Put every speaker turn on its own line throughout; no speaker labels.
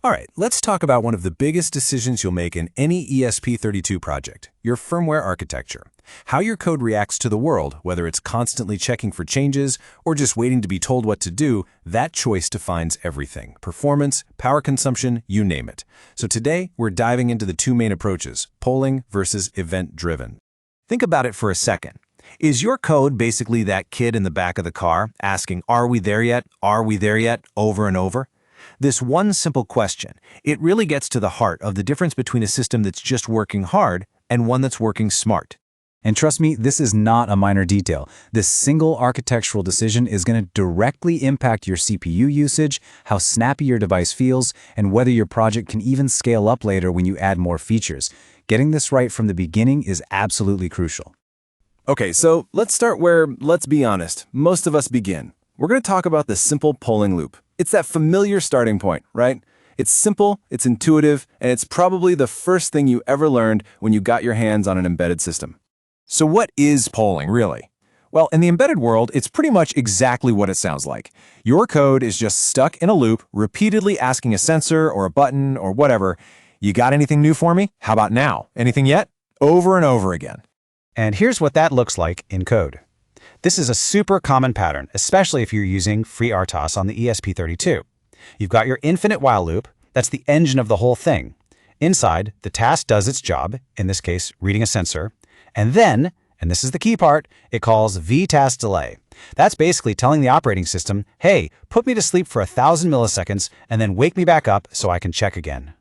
All right, let's talk about one of the biggest decisions you'll make in any ESP32 project, your firmware architecture. How your code reacts to the world, whether it's constantly checking for changes or just waiting to be told what to do, that choice defines everything. Performance, power consumption, you name it. So today, we're diving into the two main approaches, polling versus event-driven. Think about it for a second. Is your code basically that kid in the back of the car asking, "Are we there yet? Are we there yet?" over and over? This one simple question, it really gets to the heart of the difference between a system that's just working hard and one that's working smart.
And trust me, this is not a minor detail. This single architectural decision is going to directly impact your CPU usage, how snappy your device feels, and whether your project can even scale up later when you add more features. Getting this right from the beginning is absolutely crucial.
Okay, so let's start where, let's be honest, most of us begin. We're going to talk about the simple polling loop. It's that familiar starting point, right? It's simple, it's intuitive, and it's probably the first thing you ever learned when you got your hands on an embedded system. So what is polling, really? Well, in the embedded world, it's pretty much exactly what it sounds like. Your code is just stuck in a loop, repeatedly asking a sensor or a button or whatever, "You got anything new for me? How about now? Anything yet?" Over and over again.
And here's what that looks like in code. This is a super common pattern, especially if you're using FreeRTOS on the ESP32. You've got your infinite while loop, that's the engine of the whole thing. Inside, the task does its job, in this case, reading a sensor, and then, and this is the key part, it calls vtask delay. That's basically telling the operating system, "Hey, put me to sleep for 1,000 milliseconds and then wake me back up so I can check again."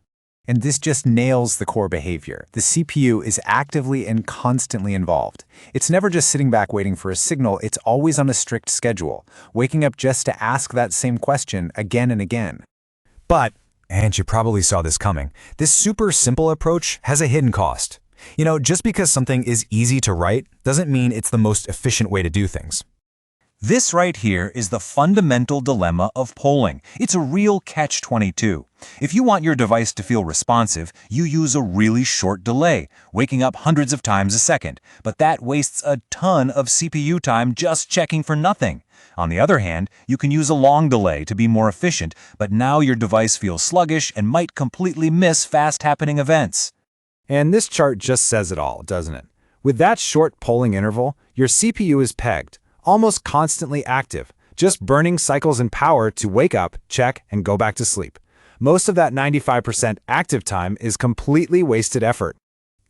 And this just nails the core behavior. The CPU is actively and constantly involved. It's never just sitting back waiting for a signal, it's always on a strict schedule, waking up just to ask that same question again and again.
But, and you probably saw this coming, this super simple approach has a hidden cost. Just because something is easy to write doesn't mean it's the most efficient way to do things. This right here is the fundamental dilemma of polling. It's a real catch-22. If you want your device to feel responsive, you use a really short delay, waking up hundreds of times a second, but that wastes a ton of CPU time just checking for nothing. On the other hand, you can use a long delay to be more efficient, but now your device feels sluggish and might completely miss fast-happening events.
And this chart just says it all, doesn't it? With that short polling interval, your CPU is pegged, almost constantly active, just burning cycles in power to wake up, check, and go back to sleep. Most of that 95% active time is completely wasted effort.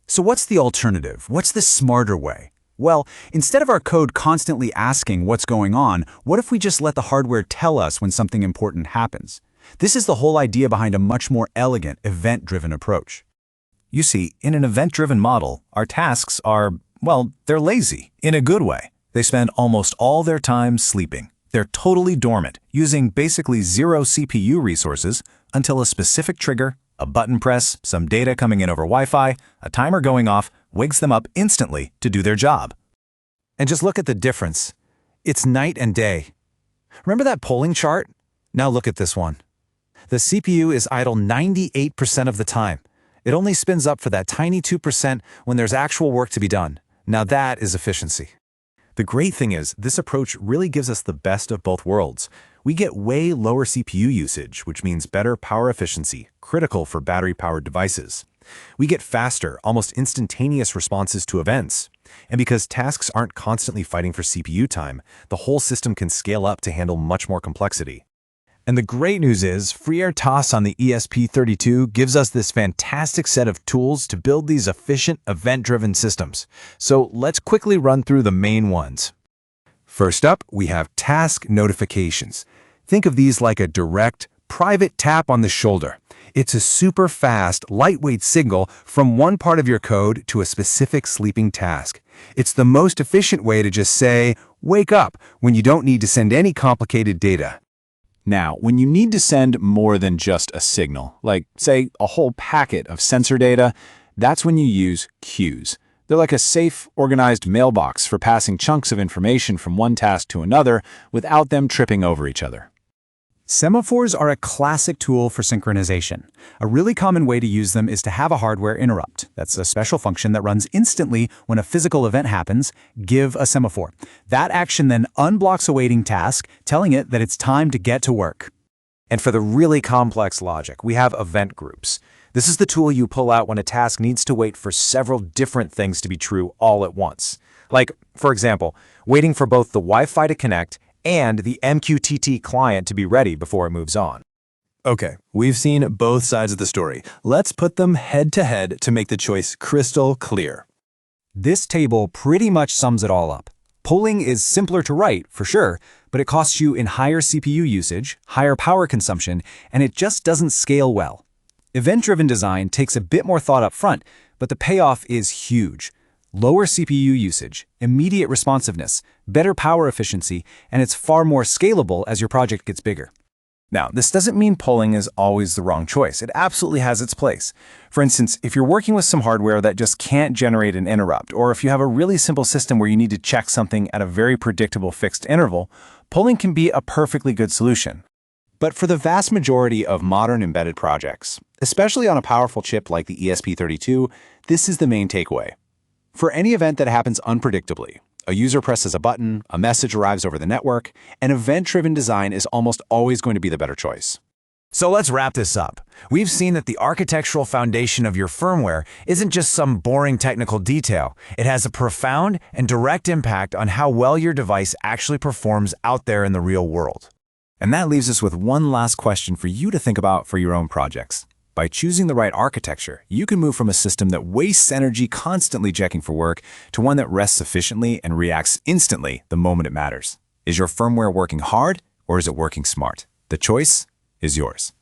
So what's the alternative? What's the smarter way? Well, instead of our code constantly asking what's going on, what if we just let the hardware tell us when something important happens? This is the whole idea behind a much more elegant, event-driven approach.
You see, in an event-driven model, our tasks are, well, they're lazy, in a good way. They spend almost all their time sleeping. They're totally dormant, using basically zero CPU resources until a specific trigger, a button press, some data coming in over Wi-Fi, a timer going off, wakes them up instantly to do their job. And just look at the difference. It's night and day. Remember that polling chart? Now look at this one. The CPU is idle 98% of the time. It only spins up for that tiny 2% when there's actual work to be done. Now that is efficiency. The great thing is, this approach really gives us the best of both worlds. We get way lower CPU usage, which means better power efficiency, critical for battery-powered devices. We get faster, almost instantaneous responses to events. And because tasks aren't constantly fighting for CPU time, the whole system can scale up to handle much more complexity. And the great news is, FreeRTOS on the ESP32 gives us this fantastic set of tools to build these efficient, event-driven systems. So let's quickly run through the main ones. First up, we have task notifications. Think of these like a direct, private tap on the shoulder. It's a super fast, lightweight signal from one part of your code to a specific sleeping task. It's the most efficient way to just say, "Wake up," when you don't need to send any complicated data. Now, when you need to send more than just a signal, like, say, a whole packet of sensor data, that's when you use queues. They're like a safe, organized mailbox for passing chunks of information from one task to another without them tripping over each other.
Semaphores are a classic tool for synchronization. A really common way to use them is to have a hardware interrupt. That's a special function that runs instantly when a physical event happens, give a semaphore. That action then unblocks a waiting task, telling it that it's time to get to work.
And for the really complex logic, we have event groups. This is the tool you pull out when a task needs to wait for several different things to be true all at once. Like, for example, waiting for both the Wi-Fi to connect and the MQTT client to be ready before it moves on.
Okay, we've seen both sides of the story. Let's put them head to head to make the choice crystal clear.
This table pretty much sums it all up. Polling is simpler to write, for sure, but it costs you in higher CPU usage, higher power consumption, and it just doesn't scale well. Event-driven design takes a bit more thought up front, but the payoff is huge. Lower CPU usage, immediate responsiveness, better power efficiency, and it's far more scalable as your project gets bigger.
Now, this doesn't mean polling is always the wrong choice. It absolutely has its place. For instance, if you're working with some hardware that just can't generate an interrupt, or if you have a really simple system where you need to check something at a very predictable fixed interval, polling can be a perfectly good solution. But for the vast majority of modern embedded projects, especially on a powerful chip like the ESP32, this is the main takeaway. For any event that happens unpredictably, a user presses a button, a message arrives over the network, an event-driven design is almost always going to be the better choice.
So let's wrap this up. We've seen that the architectural foundation of your firmware isn't just some boring technical detail. It has a profound and direct impact on how well your device actually performs out there in the real world.
And that leaves us with one last question for you to think about for your own projects. By choosing the right architecture, you can move from a system that wastes energy constantly checking for work to one that rests efficiently and reacts instantly the moment it matters. Is your firmware working hard or is it working smart? The choice is yours.